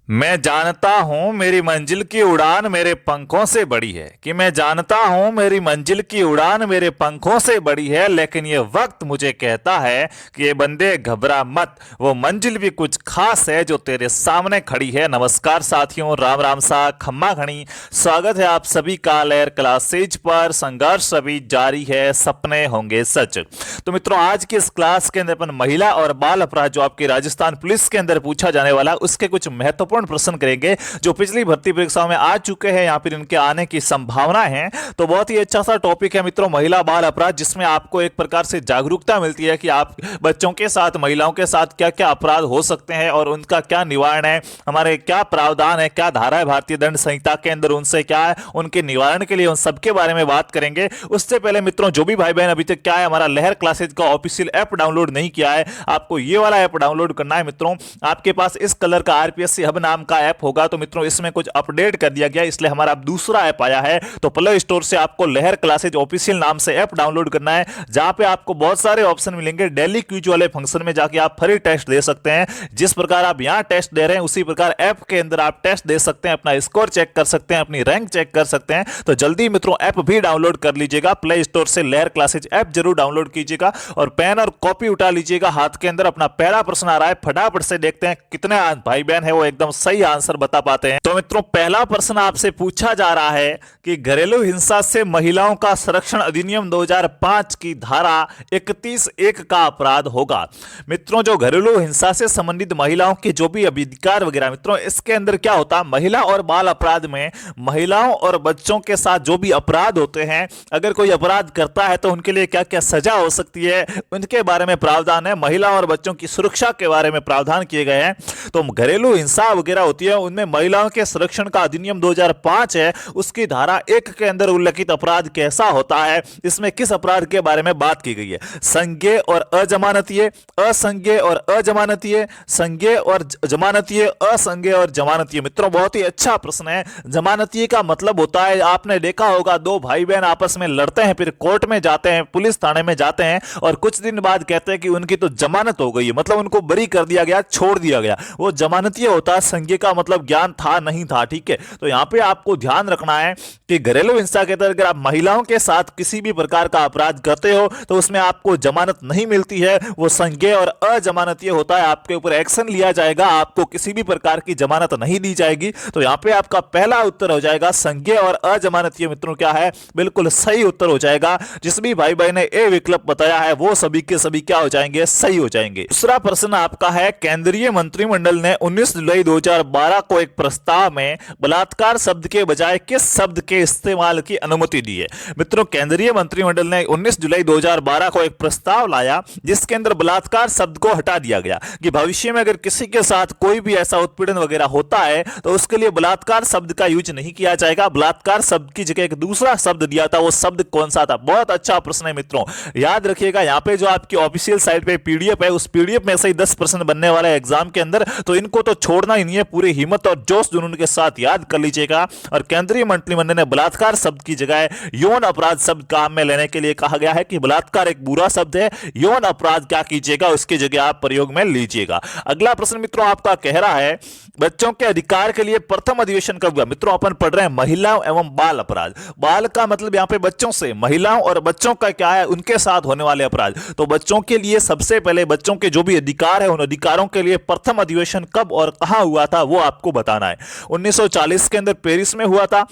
मैं जानता हूं मेरी मंजिल की उड़ान मेरे पंखों से बड़ी है कि मैं जानता हूं मेरी मंजिल की उड़ान मेरे पंखों से बड़ी है, लेकिन ये वक्त मुझे कहता है कि ये बंदे घबरा मत, वो मंजिल भी कुछ खास है जो तेरे सामने खड़ी है। नमस्कार साथियों, राम राम सा खम्मा घनी। स्वागत है आप सभी का लेयर क्लासेज पर। संघर्ष अभी जारी है, सपने होंगे सच। तो मित्रों, आज की इस क्लास के अंदर अपन महिला और बाल अपराध जो आपकी राजस्थान पुलिस के अंदर पूछा जाने वाला उसके कुछ महत्वपूर्ण प्रश्न करेंगे जो पिछली भर्ती परीक्षाओं में आ चुके हैं या फिर इनके आने की संभावना है। तो बहुत ही अच्छा सा टॉपिक है मित्रों, महिला बाल अपराध, जिसमें आपको एक प्रकार से जागरूकता मिलती है कि आप बच्चों के साथ, महिलाओं के साथ क्या क्या अपराध हो सकते हैं और उनका क्या निवारण है, हमारे क्या प्रावधान है, क्या धारा है भारतीय दंड संहिता के अंदर, उनसे क्या है, उनके निवारण के लिए उन सबके बारे में बात करेंगे। उससे पहले मित्रों, जो भी भाई बहन अभी तक क्या है हमारा लहर क्लासेज का ऑफिशियल ऐप डाउनलोड नहीं किया है, आपको ये वाला ऐप डाउनलोड करना है। मित्रों, आपके पास इस कलर का आरपीएससी हब नाम का ऐप होगा। तो मित्रों, इसमें कुछ अपडेट कर दिया गया, इसलिए हमारा दूसरा ऐप आया है। तो प्ले स्टोर से आपको लहर क्लासेज ऑफिशियल नाम से ऐप डाउनलोड करना है, जहां पे आपको बहुत सारे ऑप्शन मिलेंगे। डेली क्विज वाले फंक्शन में जाके आप फ्री टेस्ट दे सकते हैं। जिस प्रकार आप यहां टेस्ट दे रहे हैं उसी प्रकार ऐप के अंदर आप टेस्ट दे सकते हैं, अपना स्कोर चेक कर सकते हैं, अपनी रैंक चेक कर सकते हैं। तो जल्दी मित्रों ऐप भी डाउनलोड कर लीजिएगा। प्ले स्टोर से लहर क्लासेज ऐप जरूर डाउनलोड कीजिएगा और पेन और कॉपी उठा लीजिएगा हाथ के अंदर। अपना पहला प्रश्न आ रहा है, फटाफट से देखते हैं कितने भाई बहन है वो एकदम सही आंसर बता पाते हैं। तो मित्रों, पहला प्रश्न आपसे पूछा जा रहा है कि घरेलू हिंसा से महिलाओं का संरक्षण अधिनियम 2005 की धारा 31(1) का अपराध होगा। मित्रों, जो घरेलू हिंसा से संबंधित महिलाओं के जो भी अधिकार वगैरह, मित्रों इसके अंदर क्या होता है, महिला और बाल अपराध में महिलाओं और बच्चों के साथ जो भी अपराध होते हैं, अगर कोई अपराध करता है तो उनके लिए क्या क्या सजा हो सकती है, उनके बारे में प्रावधान है। महिला और बच्चों की सुरक्षा के बारे में प्रावधान किए गए हैं। तो घरेलू हिंसा वगैरह होती है उनमें महिलाओं के संरक्षण का अधिनियम 2005 है, उसकी धारा 1 के अंदर उल्लिखित अपराध कैसा होता है, इसमें किस अपराध के बारे में बात की गई है। संज्ञेय और अजमानतीय, असंज्ञेय और अजमानतीय, संज्ञेय और जमानतीय, असंज्ञेय और जमानतीय। मित्रों, बहुत ही अच्छा प्रश्न है। जमानतीय का मतलब होता है, आपने देखा होगा दो भाई बहन आपस में लड़ते हैं, फिर कोर्ट में जाते हैं, पुलिस थाने में जाते हैं और कुछ दिन बाद कहते हैं कि उनकी तो जमानत हो गई है, मतलब उनको बरी कर दिया गया, छोड़ दिया गया, वो जमानतीय होता है। संज्ञेय का मतलब ज्ञान था नहीं था, ठीक है। तो यहां पे आपको ध्यान रखना है कि घरेलू हिंसा के तहत अगर आप महिलाओं के साथ किसी भी प्रकार का अपराध करते हो तो उसमें आपको जमानत नहीं मिलती है, वो संज्ञेय और अजमानतीय होता है। आपके ऊपर एक्शन लिया जाएगा, आपको किसी भी प्रकार की जमानत नहीं दी जाएगी। तो यहां पे आपका पहला उत्तर हो जाएगा संज्ञेय और अजमानतीय। मित्रों, क्या है, बिल्कुल सही उत्तर हो जाएगा। जिस भी भाई बहन ने ए विकल्प बताया है वो सभी के सभी क्या हो जाएंगे, सही हो जाएंगे। दूसरा प्रश्न आपका है, केंद्रीय मंत्रिमंडल ने 19 जुलाई 2012 को एक प्रस्ताव में बलात्कार शब्द के बजाय किस शब्द के इस्तेमाल की अनुमति दी है। मित्रों, केंद्रीय मंत्रिमंडल ने 19 जुलाई 2012 को एक प्रस्ताव लाया जिसके अंदर बलात्कार शब्द को हटा दिया गया कि भविष्य में अगर किसी के साथ कोई भी ऐसा उत्पीड़न वगैरह होता है तो उसके लिए बलात्कार शब्द का यूज नहीं किया जाएगा। बलात्कार शब्द की जगह एक दूसरा शब्द दिया था, वो शब्द कौन सा था। बहुत अच्छा प्रश्न है मित्रों, याद रखिएगा। यहाँ पे जो आपकी ऑफिशियल साइट पे पीडीएफ है, उस पीडीएफ में से ही 10 प्रश्न बनने वाला है एग्जाम के अंदर, तो इनको तो छोड़ना ही नहीं है। पूरी हिम्मत और जोश जुनून के साथ याद कर लीजिएगा। और केंद्रीय मंत्रिमंडल ने बलात्कार शब्द की जगह यौन अपराध शब्द काम में लेने के लिए कहा गया है कि बलात्कार एक बुरा शब्द है, यौन अपराध क्या कीजिएगा, उसकी जगह आप प्रयोग में लीजिएगा। अगला प्रश्न मित्रों आपका कह रहा है, बच्चों के अधिकार के लिए प्रथम अधिवेशन कब हुआ। मित्रों, अपन पढ़ रहे हैं महिलाओं एवं बाल अपराध। बाल का मतलब यहां पे बच्चों से, महिलाओं और बच्चों का क्या है, उनके साथ होने वाले अपराध। तो बच्चों के लिए सबसे पहले बच्चों के जो भी अधिकार है उन अधिकारों के लिए प्रथम अधिवेशन कब और कहां हुआ था वो आपको बताना है। 1940 के अंदर पेरिस में हुआ था,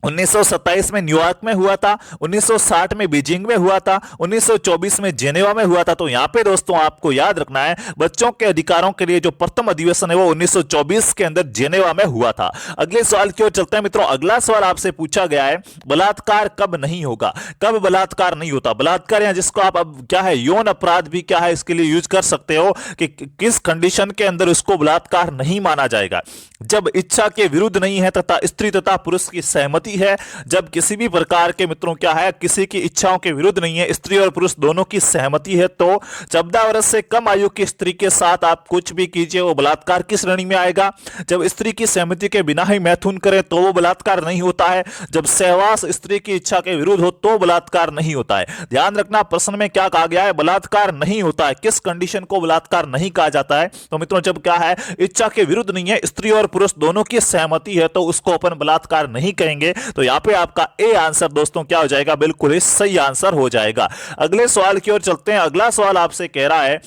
1927 में न्यूयॉर्क में हुआ था, 1960 में बीजिंग में हुआ था, 1924 में जेनेवा में हुआ था। तो यहां पे दोस्तों आपको याद रखना है, बच्चों के अधिकारों के लिए जो प्रथम अधिवेशन है वो 1924 के अंदर जेनेवा में हुआ था। अगले सवाल की ओर चलते हैं मित्रों। अगला सवाल आपसे पूछा गया है, बलात्कार कब नहीं होगा, कब बलात्कार नहीं होता। बलात्कार या जिसको आप अब क्या है यौन अपराध भी क्या है इसके लिए यूज कर सकते हो कि किस कंडीशन के अंदर उसको बलात्कार नहीं माना जाएगा। जब इच्छा के विरुद्ध नहीं है तथा स्त्री तथा पुरुष की सहमति सहमति है, जब किसी भी प्रकार के मित्रों क्या है किसी की इच्छाओं के विरुद्ध नहीं है, स्त्री और पुरुष दोनों की सहमति है, तो 14 वर्ष से कम आयु की स्त्री के साथ आप कुछ भी कीजिए वो बलात्कार की श्रेणी में आएगा। जब स्त्री की सहमति के बिना ही मैथुन करे तो वो बलात्कार नहीं होता है। जब सहवास स्त्री की इच्छा के विरुद्ध हो तो बलात्कार नहीं होता है। ध्यान रखना प्रश्न में क्या कहा गया है, बलात्कार नहीं होता है। किस कंडीशन को बलात्कार नहीं कहा जाता है, तो मित्रों जब क्या है इच्छा के विरुद्ध नहीं है, स्त्री और पुरुष दोनों की सहमति है, तो उसको अपन बलात्कार नहीं कहेंगे। तो यहां पे आपका ए आंसर दोस्तों क्या हो जाएगा, बिल्कुल ही सही आंसर हो जाएगा। अगले सवाल की ओर चलते हैं। अगला सवाल आपसे कह रहा है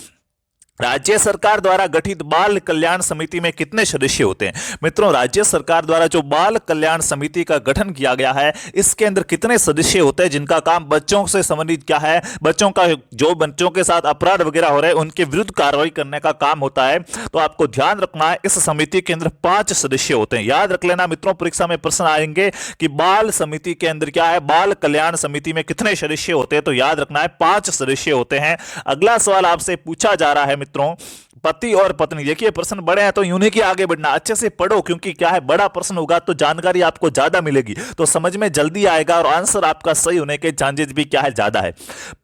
राज्य सरकार द्वारा गठित बाल कल्याण समिति में कितने सदस्य होते हैं। मित्रों राज्य सरकार द्वारा जो बाल कल्याण समिति का गठन किया गया है इसके अंदर कितने सदस्य होते हैं जिनका काम बच्चों से संबंधित क्या है, बच्चों का जो बच्चों के साथ अपराध वगैरह हो रहे हैं उनके विरुद्ध कार्रवाई करने का काम होता है। तो आपको ध्यान रखना है इस समिति के अंदर 5 सदस्य होते हैं। याद रख लेना मित्रों, परीक्षा में प्रश्न आएंगे कि बाल समिति के अंदर क्या है, बाल कल्याण समिति में कितने सदस्य होते हैं, तो याद रखना है 5 सदस्य होते हैं। अगला सवाल आपसे पूछा जा रहा है मित्रों पति और पत्नी। देखिए प्रश्न बड़े हैं तो यूं नहीं कि आगे बढ़ना, अच्छे से पढ़ो क्योंकि क्या है बड़ा प्रश्न होगा तो जानकारी आपको ज्यादा मिलेगी, तो समझ में जल्दी आएगा और आंसर आपका सही होने के चांसेस भी क्या है ज्यादा है।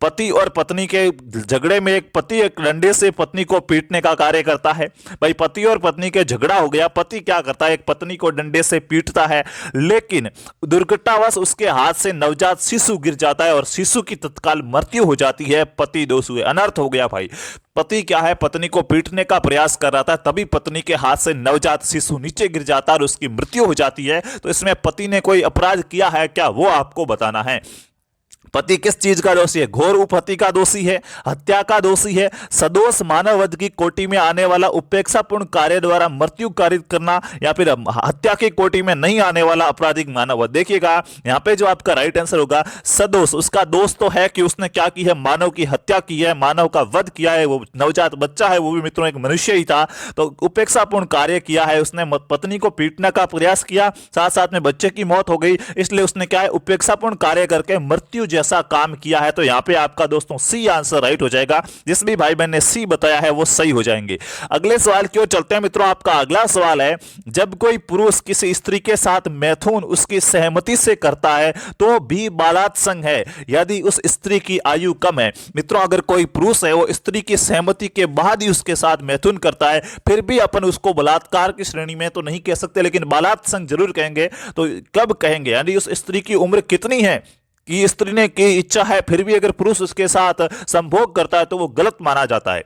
पति और पत्नी के झगड़े में एक पति एक डंडे से पत्नी को पीटने का कार्य करता है। भाई पति और पत्नी के झगड़ा हो गया, पति क्या करता है एक पत्नी को डंडे से पीटता है, लेकिन दुर्घटनावश उसके हाथ से नवजात शिशु गिर जाता है और शिशु की तत्काल मृत्यु हो जाती है। पति दोष हुए, अनर्थ हो गया भाई। पति क्या है पत्नी को पीटने का प्रयास कर रहा था, तभी पत्नी के हाथ से नवजात शिशु नीचे गिर जाता है और उसकी मृत्यु हो जाती है। तो इसमें पति ने कोई अपराध किया है क्या, वो आपको बताना है। पति किस चीज का दोषी है, घोर उपहत्या का दोषी है, हत्या का दोषी है, सदोष मानववध की कोटि में आने वाला उपेक्षापूर्ण कार्य द्वारा मृत्यु कारित करना, या फिर हत्या की कोटि में नहीं आने वाला आपराधिक मानववध। देखिएगा यहाँ पे जो आपका राइट आंसर होगा सदोष, उसका दोष तो है कि उसने क्या की है, मानव की हत्या की है, मानव का वध किया है, वो नवजात बच्चा है वो भी मित्रों एक मनुष्य ही था, तो उपेक्षापूर्ण कार्य किया है, उसने पत्नी को पीटने का प्रयास किया, साथ साथ में बच्चे की मौत हो गई, इसलिए उसने क्या है उपेक्षापूर्ण कार्य करके मृत्यु जैसा काम किया है। तो यहां पे आपका दोस्तों सी आंसर राइट हो जाएगा। जिस भी भाई बहन ने सी बताया है वो सही हो जाएंगे। अगले सवाल की ओर चलते हैं मित्रों। आपका अगला सवाल है जब कोई पुरुष किसी स्त्री के साथ मैथुन उसकी सहमति से करता है तो भी बलात्संग है यदि उस स्त्री की आयु कम है। मित्रों अगर कोई पुरुष है वो स्त्री की सहमति के बाद ही उसके साथ मैथुन करता है फिर भी अपन उसको बलात्कार की श्रेणी में तो नहीं कह सकते, लेकिन बलात्संग जरूर कहेंगे। तो कब कहेंगे, यानी उस स्त्री की उम्र कितनी है कि स्त्री ने की इच्छा है फिर भी अगर पुरुष उसके साथ संभोग करता है तो वो गलत माना जाता है।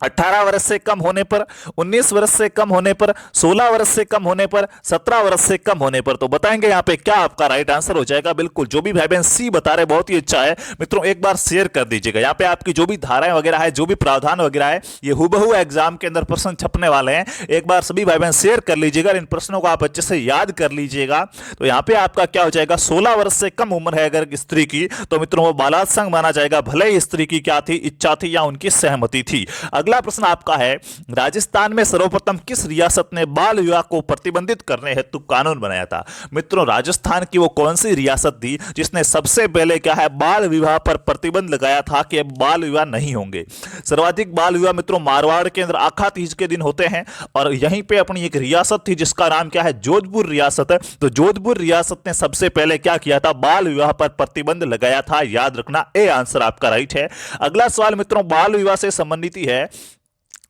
18 वर्ष से कम होने पर, 19 वर्ष से कम होने पर, 16 वर्ष से कम होने पर, 17 वर्ष से कम होने पर। तो बताएंगे यहाँ पे क्या आपका राइट आंसर हो जाएगा। बिल्कुल जो भी भाई बहन सी बता रहे बहुत ही अच्छा है मित्रों, एक बार शेयर कर दीजिएगा। यहाँ पे आपकी जो भी धाराएं वगैरह है, जो भी प्रावधान वगैरह है, ये हुबहू एग्जाम के अंदर प्रश्न छपने वाले हैं। एक बार सभी भाई बहन शेयर कर लीजिएगा, इन प्रश्नों को आप अच्छे से याद कर लीजिएगा। तो यहाँ पे आपका क्या हो जाएगा, 16 वर्ष से कम उम्र है अगर स्त्री की तो मित्रों वो बलात्संग माना जाएगा, भले ही स्त्री की क्या थी, इच्छा थी या उनकी सहमति थी। अगला प्रश्न आपका है राजस्थान में सर्वप्रथम किस रियासत ने बाल विवाह को प्रतिबंधित करने हेतु कानून बनाया था। मित्रों राजस्थान की वो कौन सी रियासत थी जिसने सबसे पहले क्या है बाल विवाह पर प्रतिबंध लगाया था कि अब बाल विवाह नहीं होंगे। सर्वाधिक बाल विवाह मित्रों मारवाड़ के अंदर आखा तीज के दिन होते हैं और यहीं पे अपनी एक रियासत थी जिसका नाम क्या है, जोधपुर रियासत है। तो जोधपुर रियासत ने सबसे पहले क्या किया था, बाल विवाह पर प्रतिबंध लगाया था। याद रखना ए आंसर आपका राइट है। अगला सवाल मित्रों बाल विवाह से संबंधित ही है।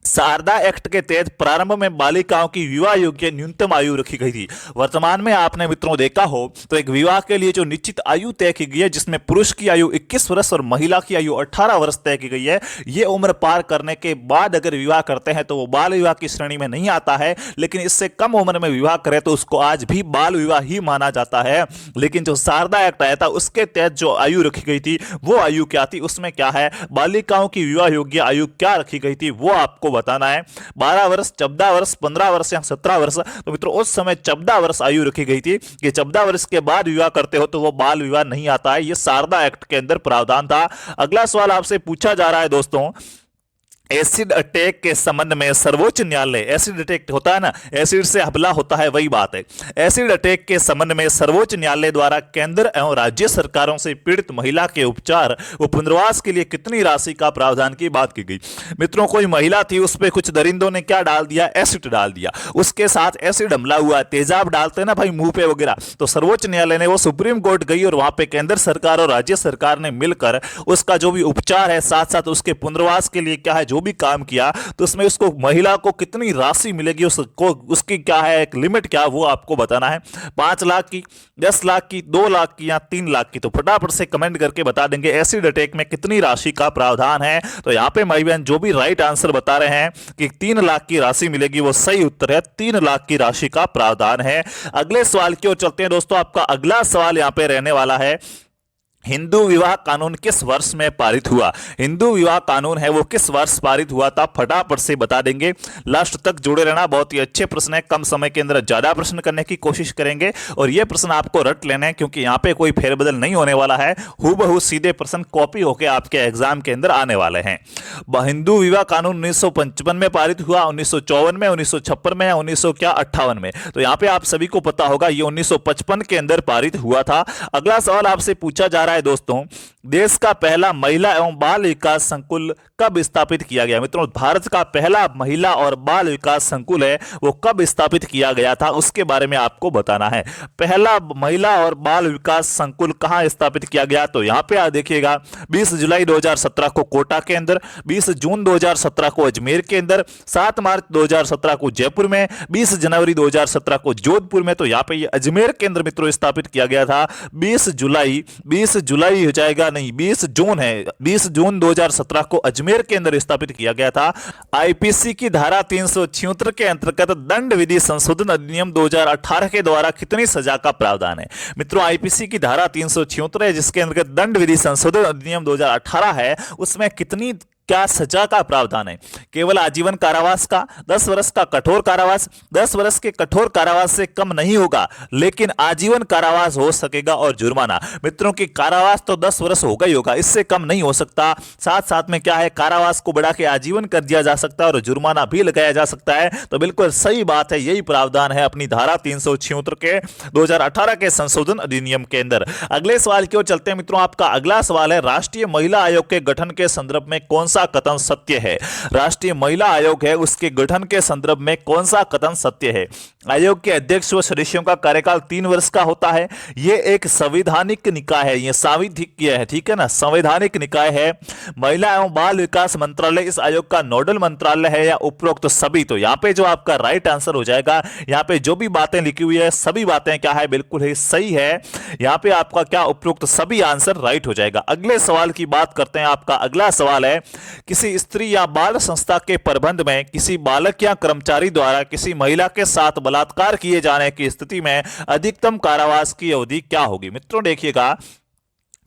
शारदा एक्ट के तहत प्रारंभ में बालिकाओं की विवाह योग्य न्यूनतम आयु रखी गई थी। वर्तमान में आपने मित्रों देखा हो तो एक विवाह के लिए जो निश्चित आयु तय की गई है जिसमें पुरुष की आयु 21 वर्ष और महिला की आयु 18 वर्ष तय की गई है। ये उम्र पार करने के बाद अगर विवाह करते हैं तो वो बाल विवाह की श्रेणी में नहीं आता है, लेकिन इससे कम उम्र में विवाह करे तो उसको आज भी बाल विवाह ही माना जाता है। लेकिन जो शारदा एक्ट आया था उसके तहत जो आयु रखी गई थी वो आयु क्या थी, उसमें क्या है बालिकाओं की विवाह योग्य आयु क्या रखी गई थी वो आपको बताना है। 12 वर्ष, 14 वर्ष, 15 वर्ष या 17 वर्ष। तो मित्रों उस समय 14 वर्ष आयु रखी गई थी कि 14 वर्ष के बाद विवाह करते हो तो वो बाल विवाह नहीं आता है। ये शारदा एक्ट के अंदर प्रावधान था। अगला सवाल आपसे पूछा जा रहा है दोस्तों एसिड अटैक के संबंध में सर्वोच्च न्यायालय, एसिड अटैक होता है ना, एसिड से हमला होता है, वही बात है। एसिड अटैक के संबंध में सर्वोच्च न्यायालय द्वारा केंद्र एवं राज्य सरकारों से पीड़ित महिला के उपचार व पुनर्वास के लिए कितनी राशि का प्रावधान की बात की गई। मित्रों, कोई महिला थी, उस पर कुछ दरिंदों ने क्या डाल दिया, एसिड डाल दिया, उसके साथ एसिड हमला हुआ, तेजाब डालते हैं ना भाई मुंह पे वगैरह, तो सर्वोच्च न्यायालय ने वो सुप्रीम कोर्ट गई और वहां पे केंद्र सरकार और राज्य सरकार ने मिलकर उसका जो भी उपचार है, साथ साथ उसके पुनर्वास के लिए क्या है जो भी काम किया, तो उसमें उसको महिला को कितनी राशि मिलेगी, उसको उसकी क्या है एक लिमिट क्या, वो आपको बताना है। 5 लाख की, 10 लाख की, 2 लाख की या 3 लाख की, तो फटाफट से कमेंट करके बता देंगे एसिड अटैक में कितनी राशि का प्रावधान है। तो यहां पे भाई बहन जो भी राइट आंसर बता रहे हैं कि 3 लाख की राशि मिलेगी, वो सही उत्तर है, 3 लाख की राशि का प्रावधान है। अगले सवाल की ओर चलते हैं दोस्तों। आपका अगला सवाल यहां पे रहने वाला है, हिंदू विवाह कानून किस वर्ष में पारित हुआ। हिंदू विवाह कानून है वो किस वर्ष पारित हुआ था, फटाफट से बता देंगे। लास्ट तक जुड़े रहना, बहुत ही अच्छे प्रश्न है, कम समय के अंदर ज्यादा प्रश्न करने की कोशिश करेंगे और ये प्रश्न आपको रट लेने हैं क्योंकि यहाँ पे कोई फेरबदल नहीं होने वाला है, हूबहू सीधे प्रश्न कॉपी होकर आपके एग्जाम के अंदर आने वाले हैं। हिंदू विवाह कानून 1955 में पारित हुआ, 1954 में, 1956 में, 1958 में। तो यहाँ पे आप सभी को पता होगा ये 1955 के अंदर पारित हुआ था। अगला सवाल आपसे पूछा जा रहा है दोस्तों, देश का पहला महिला एवं बाल विकास संकुल कब स्थापित किया गया। मित्रों, भारत का पहला महिला और बाल विकास संकुल है वो कब स्थापित किया गया था, उसके बारे में आपको बताना है। पहला महिला और बाल विकास संकुल कहां स्थापित किया गया, तो यहां पे आप देखिएगा 20 जुलाई 2017 को कोटा के अंदर, 20 जून 2017 को अजमेर के अंदर, 7 मार्च 2017 को जयपुर में, 20 जनवरी 2017 को जोधपुर में। तो यहां पे ये अजमेर के अंदर मित्रों स्थापित किया गया था। 20 जुलाई हो जाएगा, नहीं 20 जून है, 20 जून 2017 को अजमेर के अंदर स्थापित किया गया था। आईपीसी की धारा 376 के अंतर्गत दंड विधि संशोधन अधिनियम 2018 के द्वारा कितनी सजा का प्रावधान है। मित्रों, आईपीसी की धारा 376 है जिसके अंतर्गत दंड विधि संशोधन अधिनियम 2018 है, उसमें कितनी क्या सजा का प्रावधान है। केवल आजीवन कारावास का, 10 वर्ष का कठोर कारावास, 10 वर्ष के कठोर कारावास से कम नहीं होगा लेकिन आजीवन कारावास हो सकेगा और जुर्माना। मित्रों की कारावास तो 10 वर्ष होगा ही होगा, इससे कम नहीं हो सकता। साथ साथ में क्या है, कारावास को बढ़ा के आजीवन कर दिया जा सकता है और जुर्माना भी लगाया जा सकता है। तो बिल्कुल सही बात है, यही प्रावधान है अपनी धारा 376 के 2018 के संशोधन अधिनियम के अंदर। अगले सवाल की ओर चलते हैं मित्रों। आपका अगला सवाल है, राष्ट्रीय महिला आयोग के गठन के संदर्भ में कौन सा कथन सत्य है। राष्ट्रीय महिला आयोग है उसके गठन के संदर्भ में कौन सा कथन सत्य है। आयोग के अध्यक्ष व सदस्यों का कार्यकाल 3 वर्ष का होता है। यह एक संवैधानिक निकाय है, यह संवैधानिक है, ठीक है ना, संवैधानिक निकाय है। महिला एवं बाल विकास मंत्रालय इस आयोग का नोडल मंत्रालय है या उपरोक्त तो सभी। तो यहां पे जो आपका राइट आंसर हो जाएगा, यहां पे जो भी बातें लिखी हुई है सभी बातें क्या है, बिल्कुल ही सही है। यहां पे आपका क्या उपरोक्त सभी आंसर राइट हो जाएगा। अगले सवाल की बात करते हैं। आपका अगला सवाल है, किसी स्त्री या बाल संस्था के प्रबंध में किसी बालक या कर्मचारी द्वारा किसी महिला के साथ बलात्कार किए जाने की स्थिति में अधिकतम कारावास की अवधि क्या होगी। मित्रों देखिएगा,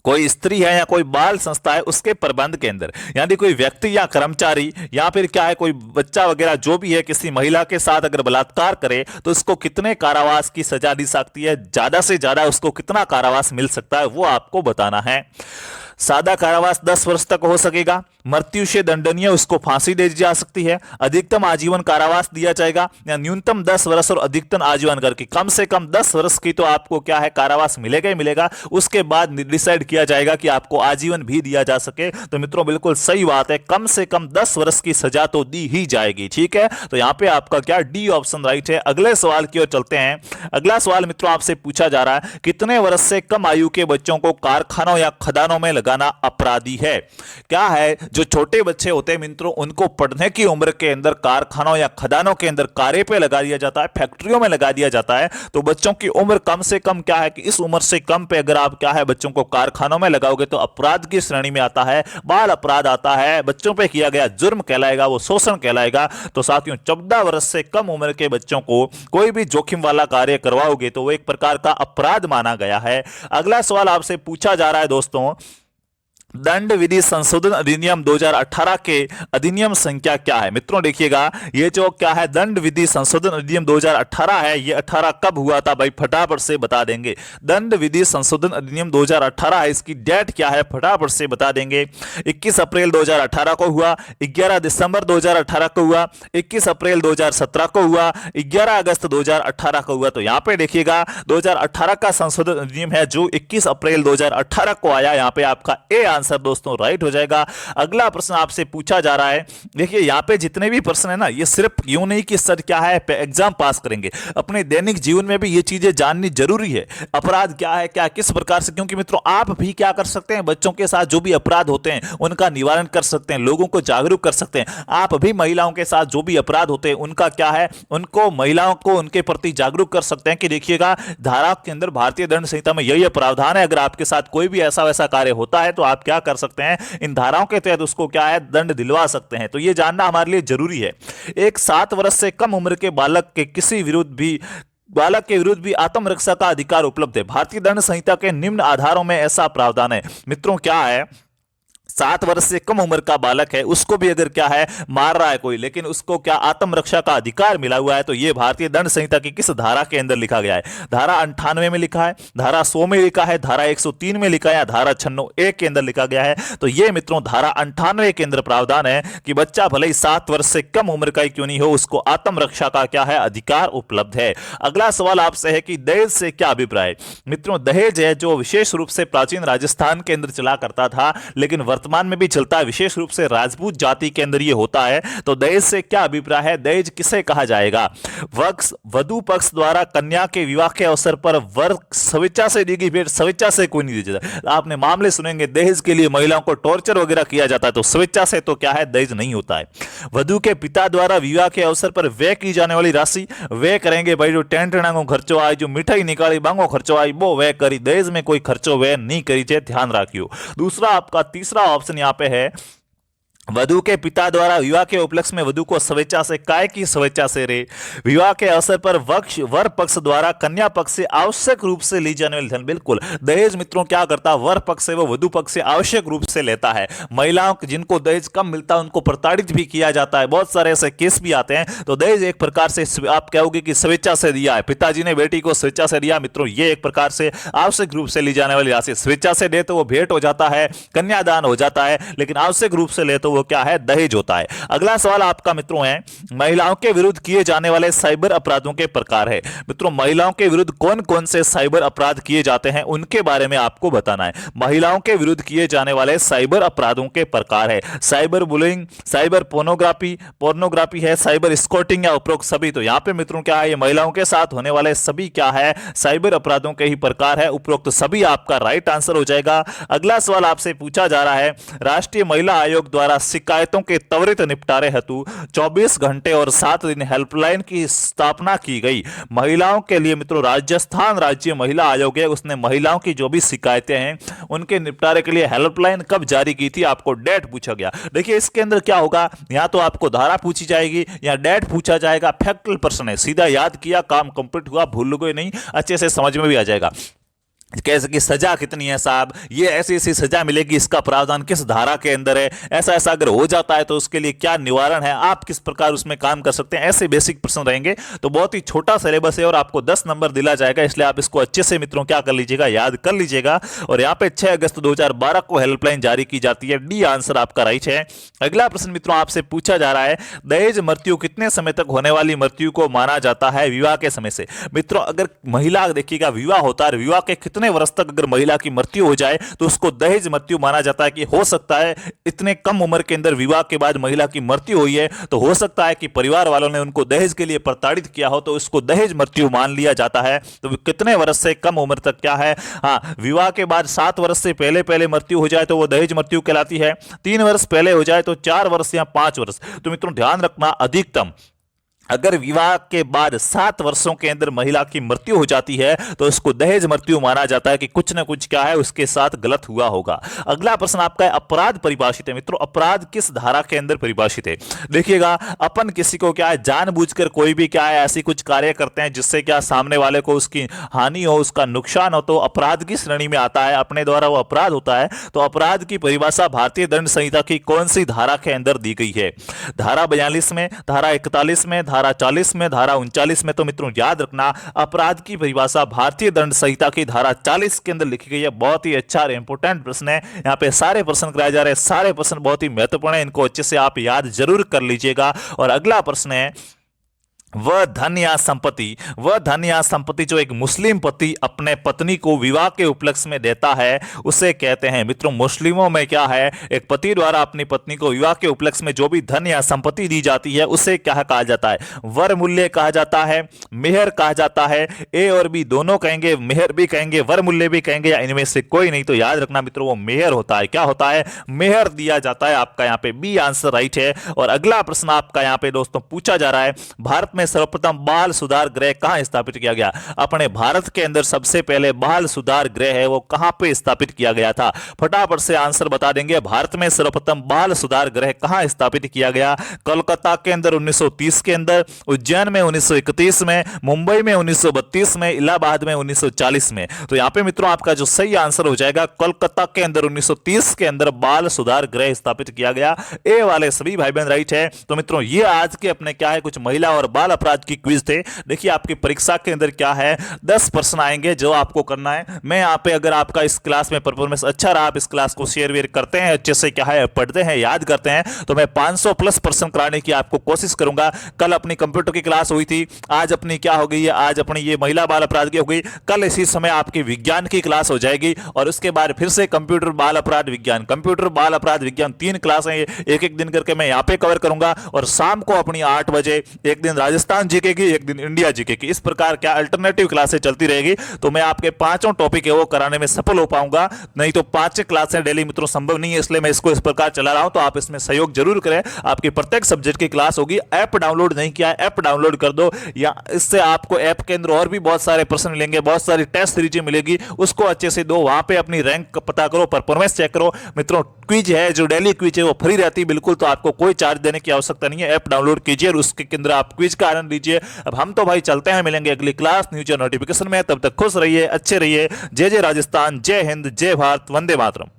कोई स्त्री है या कोई बाल संस्था है उसके प्रबंध के अंदर, यानी कोई व्यक्ति या कर्मचारी या फिर क्या है कोई बच्चा वगैरह जो भी है किसी महिला के साथ अगर बलात्कार करे तो उसको कितने कारावास की सजा दी सकती है, ज्यादा से ज्यादा उसको कितना कारावास मिल सकता है वो आपको बताना है। सादा कारावास 10 वर्ष तक हो सकेगा, मृत्यु से दंडनीय उसको फांसी दे दी जा सकती है, अधिकतम आजीवन कारावास दिया जाएगा या न्यूनतम 10 वर्ष और अधिकतम आजीवन करके कम से कम 10 वर्ष की तो आपको क्या है कारावास मिलेगा ही मिलेगा। उसके बाद डिसाइड किया जाएगा कि आपको आजीवन भी दिया जा सके। तो मित्रों बिल्कुल सही बात है, कम से कम 10 वर्ष की सजा तो दी ही जाएगी, ठीक है। तो यहां पे आपका क्या डी ऑप्शन राइट है। अगले सवाल की ओर चलते हैं। अगला सवाल मित्रों आपसे पूछा जा रहा है, कितने वर्ष से कम आयु के बच्चों को कारखानों या खदानों में लगाना अपराधी है। क्या है, जो छोटे बच्चे होते हैं मित्रों उनको पढ़ने की उम्र के अंदर कारखानों या खदानों के अंदर कार्य पे लगा दिया जाता है, फैक्ट्रियों में लगा दिया जाता है। तो बच्चों की उम्र कम से कम क्या है कि इस उम्र से कम पे अगर आप क्या है बच्चों को कारखानों में लगाओगे तो अपराध की श्रेणी में आता है, बाल अपराध आता है, बच्चों पे किया गया जुर्म कहलाएगा, वो शोषण कहलाएगा। तो साथियों 14 वर्ष से कम उम्र के बच्चों को कोई भी जोखिम वाला कार्य करवाओगे तो वो एक प्रकार का अपराध माना गया है। अगला सवाल आपसे पूछा जा रहा है दोस्तों, दंड विधि संशोधन अधिनियम 2018 के अधिनियम संख्या क्या है? मित्रों देखिएगा, ये जो क्या है दंड विधि संशोधन अधिनियम 2018 है, ये 18 कब हुआ था भाई? फटाफट से बता देंगे। दंड विधि संशोधन अधिनियम 2018 है, इसकी डेट क्या है? फटाफट से बता देंगे। 21 अप्रैल 2018 को हुआ, 11 दिसंबर 2018 को हुआ, 21 अप्रैल 2017 को हुआ, 11 अगस्त 2018 को हुआ। तो यहाँ पे देखिएगा 2018 का संशोधन अधिनियम है जो 21 अप्रैल 2018 को आया। यहाँ पे आपका ए आंसर दोस्तों राइट हो जाएगा। अगला प्रश्न आपसे पूछा जा रहा है, देखिए यहाँ पे जितने भी प्रश्न है ना, ये सिर्फ यूं नहीं कि सर क्या है एग्जाम पास करेंगे, अपने दैनिक जीवन में भी ये चीजें जाननी जरूरी है। अपराध क्या है, क्या किस प्रकार से, क्योंकि मित्रों आप भी क्या कर सकते हैं, बच्चों के साथ जो भी अपराध होते हैं उनका निवारण कर सकते हैं, लोगों को जागरूक कर सकते हैं। आप भी महिलाओं के साथ जो भी अपराध होते हैं उनका क्या है, उनको महिलाओं को उनके प्रति जागरूक कर सकते हैं कि देखिएगा धारा के अंदर भारतीय दंड संहिता में यही प्रावधान है, अगर आपके साथ कोई भी ऐसा वैसा कार्य होता है तो आप क्या कर सकते हैं, इन धाराओं के तहत उसको क्या है दंड दिलवा सकते हैं। तो ये जानना हमारे लिए जरूरी है। एक 7 वर्ष से कम उम्र के बालक के विरुद्ध भी आत्मरक्षा का अधिकार उपलब्ध है। भारतीय दंड संहिता के निम्न आधारों में ऐसा प्रावधान है। मित्रों क्या है, 7 वर्ष से कम उम्र का बालक है, उसको भी अगर क्या है मार रहा है कोई, लेकिन उसको क्या आत्मरक्षा का अधिकार मिला हुआ है, तो ये भारतीय दंड संहिता की किस धारा के अंदर लिखा गया है? धारा 98 में लिखा है, धारा 100 में लिखा है, धारा 103 में लिखा है, या धारा 96(1) के अंदर लिखा गया है? तो ये मित्रों धारा 98 के अंदर प्रावधान है कि बच्चा भले ही 7 वर्ष से कम उम्र का ही क्यों नहीं हो, उसको आत्मरक्षा का क्या है अधिकार उपलब्ध है। अगला सवाल आपसे है कि दहेज से क्या अभिप्राय? मित्रों दहेज है जो विशेष रूप से प्राचीन राजस्थान के अंदर चला करता था, लेकिन वर्तमान में भी चलता है, विशेष रूप से राजपूत जाति के अंदर ये होता है। तो दहेज से क्या अभिप्राय है, दहेज किसे कहा जाएगा? वधु पक्ष द्वारा कन्या के विवाह के अवसर पर वर स्वेच्छा से दी गई भेंट, स्वेच्छा से कोई नहीं दी जाता। आपने मामले सुनेंगे दहेज के लिए महिलाओं को टॉर्चर वगैरह किया जाता है, तो स्वेच्छा से तो क्या है दहेज नहीं होता है। वधु के पिता द्वारा विवाह के अवसर पर व्यय की जाने वाली राशि, व्यय करेंगे भाई जो टेंट को खर्चो आई, जो मिठाई निकाली बांगो खर्चो आई, वो व्यय करी, दहेज में कोई खर्चो व्यय नहीं करी जाए, ध्यान रखियो। दूसरा आपका तीसरा ऑप्शन यहाँ पे है, वधु के पिता द्वारा विवाह के उपलक्ष्य में वधु को स्वेच्छा से, काय की स्वेच्छा से रे, विवाह के अवसर पर वर पक्ष द्वारा कन्या पक्ष से आवश्यक रूप से ली जाने वाली धन। बिल्कुल दहेज मित्रों क्या करता है, वर पक्ष से वो वधु पक्ष से आवश्यक रूप से लेता है। महिलाओं जिनको दहेज कम मिलता है उनको प्रताड़ित भी किया जाता है, बहुत सारे ऐसे केस भी आते हैं। तो दहेज एक प्रकार से आप कहोगे कि स्वेच्छा से दिया है, पिताजी ने बेटी को स्वेच्छा से दिया। मित्रों ये एक प्रकार से आवश्यक रूप से ली जाने वाली राशि। स्वेच्छा से दे तो वो भेंट हो जाता है, कन्यादान हो जाता है, लेकिन आवश्यक रूप से ले तो वो क्या है दहेज होता है। अगला सवाल आपका मित्रों है, महिलाओं के विरुद्ध किए जाने वाले साइबर अपराधों के प्रकार है। मित्रों महिलाओं के विरुद्ध कौन कौन से साइबर अपराध किए जाते हैं उनके बारे में आपको बताना है। महिलाओं के विरुद्ध किए जाने वाले साइबर अपराधों के प्रकार है, साइबर बुलिंग, साइबर पोर्नोग्राफी है, साइबर स्कॉटिंग या उपरोक्त सभी। तो यहां पे मित्रों क्या है, ये महिलाओं के साथ होने वाले सभी क्या है साइबर अपराधों के ही प्रकार है, उपरोक्त सभी आपका राइट आंसर हो जाएगा। अगला सवाल आपसे पूछा जा रहा है, राष्ट्रीय महिला आयोग द्वारा शिकायतों के त्वरित निपटारे हेतु 24 घंटे और 7 दिन हेल्पलाइन की स्थापना की गई। महिलाओं के लिए मित्रों राजस्थान राज्य महिला आयोग है, उसने महिलाओं की जो भी शिकायतें हैं उनके निपटारे के लिए हेल्पलाइन कब जारी की थी, आपको डेट पूछा गया। देखिए इसके अंदर क्या होगा, या तो आपको धारा पूछी जाएगी या डेट पूछा जाएगा। फैक्चुअल प्रश्न है, सीधा याद किया काम कंप्लीट हुआ, भूल गए नहीं, अच्छे से समझ में भी आ जाएगा। कैसे कि सजा कितनी है साहब, ये ऐसी ऐसी सजा मिलेगी, इसका प्रावधान किस धारा के अंदर है, ऐसा ऐसा अगर हो जाता है तो उसके लिए क्या निवारण है, आप किस प्रकार उसमें काम कर सकते हैं, ऐसे बेसिक प्रश्न रहेंगे। तो बहुत ही छोटा सिलेबस है और आपको 10 नंबर दिला जाएगा, इसलिए आप इसको अच्छे से मित्रों क्या कर लीजिएगा, याद कर लीजिएगा। और यहाँ पे 6 अगस्त 2012 को हेल्पलाइन जारी की जाती है, डी आंसर आपका राइट है। अगला प्रश्न मित्रों आपसे पूछा जा रहा है, दहेज मृत्यु कितने समय तक होने वाली मृत्यु को माना जाता है, विवाह के समय से। मित्रों अगर महिला देखिएगा विवाह होता है, विवाह के कितने वर्ष तक अगर महिला की मृत्यु हो जाए तो उसको दहेज मृत्यु माना जाता है। कि हो सकता है इतने कम उम्र के अंदर विवाह के बाद महिला की मृत्यु हुई है, तो हो सकता है कि परिवार वालों ने उनको दहेज के लिए प्रताड़ित किया हो, तो उसको दहेज मृत्यु मान लिया जाता है। तो कितने वर्ष से कम उम्र तक क्या है, हाँ विवाह के बाद 7 वर्ष से पहले पहले मृत्यु हो जाए तो वो दहेज मृत्यु कहलाती है, 3 वर्ष पहले हो जाए तो 4 वर्ष या 5 वर्ष। तो मित्रों ध्यान रखना, अधिकतम अगर विवाह के बाद 7 वर्षों के अंदर महिला की मृत्यु हो जाती है तो इसको दहेज मृत्यु माना जाता है कि कुछ ना कुछ क्या है उसके साथ गलत हुआ होगा। अगला प्रश्न आपका है अपराध परिभाषित है। मित्रों अपराध किस धारा के अंदर परिभाषित है? देखिएगा, अपन किसी को क्या है जानबूझकर कोई भी क्या है ऐसी कुछ कार्य करते हैं जिससे क्या सामने वाले को उसकी हानि हो, उसका नुकसान हो, तो अपराध की श्रेणी में आता है, अपने द्वारा वो अपराध होता है। तो अपराध की परिभाषा भारतीय दंड संहिता की कौन सी धारा के अंदर दी गई है? धारा 42 में, धारा 41 में, धारा 40 में, धारा 39 में। तो मित्रों याद रखना अपराध की परिभाषा भारतीय दंड संहिता की धारा 40 के अंदर लिखी गई है। बहुत ही अच्छा और इंपॉर्टेंट प्रश्न है, यहाँ पे सारे प्रश्न कराए जा रहे हैं, सारे प्रश्न बहुत ही महत्वपूर्ण है, इनको अच्छे से आप याद जरूर कर लीजिएगा। और अगला प्रश्न है वह धन या संपत्ति जो एक मुस्लिम पति अपने पत्नी को विवाह के उपलक्ष्य में देता है उसे कहते हैं। मित्रों मुस्लिमों में क्या है, एक पति द्वारा अपनी पत्नी को विवाह के उपलक्ष्य में जो भी धन या संपत्ति दी जाती है उसे क्या कहा जाता है? वर मूल्य कहा जाता है, मेहर कहा जाता है। ए और बी दोनों कहेंगे, मेहर भी कहेंगे, वर मूल्य भी कहेंगे, या इनमें से कोई नहीं। तो याद रखना मित्रों वो मेहर होता है। क्या होता है? मेहर दिया जाता है। आपका यहाँ पे बी आंसर राइट है। और अगला प्रश्न आपका यहाँ पे दोस्तों पूछा जा रहा है भारत में सर्वप्रथम बाल सुधार गृह कहां स्थापित किया गया? अपने भारत के अंदर सबसे पहले बाल सुधार गृह है वो कहां पे स्थापित किया गया था? फटाफट से आंसर बता देंगे। भारत में सर्वप्रथम बाल सुधार गृह कहां स्थापित किया गया? कोलकाता के अंदर 1930 के अंदर, उज्जैन में 1931 में, मुंबई में 1932 में, इलाहाबाद में 1940 में। तो यहां पे मित्रों आपका जो सही आंसर हो जाएगा कोलकाता के अंदर 1930 के अंदर बाल सुधार गृह स्थापित किया गया। ए वाले सभी भाई बहन राइट है। तो मित्रों ये आज के अपने क्या है कुछ महिला और बाल अपराध की क्विज थे। देखिए आपकी परीक्षा के अंदर क्या है 10 प्रश्न आएंगे जो आपको करना है। मैं यहाँ पे अगर आपका इस क्लास में परफॉर्मेंस अच्छा रहा, आप इस क्लास को शेयर वेयर करते हैं, अच्छे से क्या है पढ़ते हैं, याद करते हैं, तो मैं 500 प्लस प्रश्न कराने की आपको कोशिश करूंगा। कल अपनी कंप्यूटर की क्लास हुई थी, आज अपनी क्या हो गई है, आज अपनी ये महिला बाल अपराध की हो गई, कल इसी समय आपकी विज्ञान की क्लास हो जाएगी। और उसके बाद फिर से कंप्यूटर बाल अपराध विज्ञान, कंप्यूटर बाल अपराध विज्ञान 3 क्लास है, एक एक दिन करके मैं यहाँ पे कवर करूंगा। और शाम को अपनी 8 बजे एक दिन राजस्थान जीके की, एक दिन इंडिया जीके की, इस प्रकार क्या अल्टरनेटिव क्लासें चलती रहेगी। तो मैं आपके 5 टॉपिक है वो कराने में सफल हो पाऊंगा, नहीं तो 5 क्लासें डेली मित्रों संभव नहीं है, इसलिए मैं इसको इस प्रकार चला रहा हूं। तो आप इसमें सहयोग जरूर करें। आपकी प्रत्येक सब्जेक्ट की क्लास होगी। ऐप डाउनलोड नहीं किया है, ऐप डाउनलोड कर दो, या इससे आपको ऐप के अंदर और भी बहुत सारे प्रश्न मिलेंगे, बहुत सारी टेस्ट सीरीज मिलेगी, उसको अच्छे से दो, वहां पे अपनी रैंक पता करो, परफॉर्मेंस चेक करो। मित्रों क्विज है जो डेली क्विज है वो फ्री रहती है बिल्कुल, तो आपको कोई चार्ज देने की आवश्यकता नहीं है। ऐप डाउनलोड कीजिए और उसके अंदर आप क्विज का आनंद लीजिए। अब हम तो भाई चलते हैं, मिलेंगे अगली क्लास न्यूज और नोटिफिकेशन में। तब तक खुश रहिए, अच्छे रहिए। जय जय राजस्थान, जय हिंद, जय भारत, वंदे मातरम।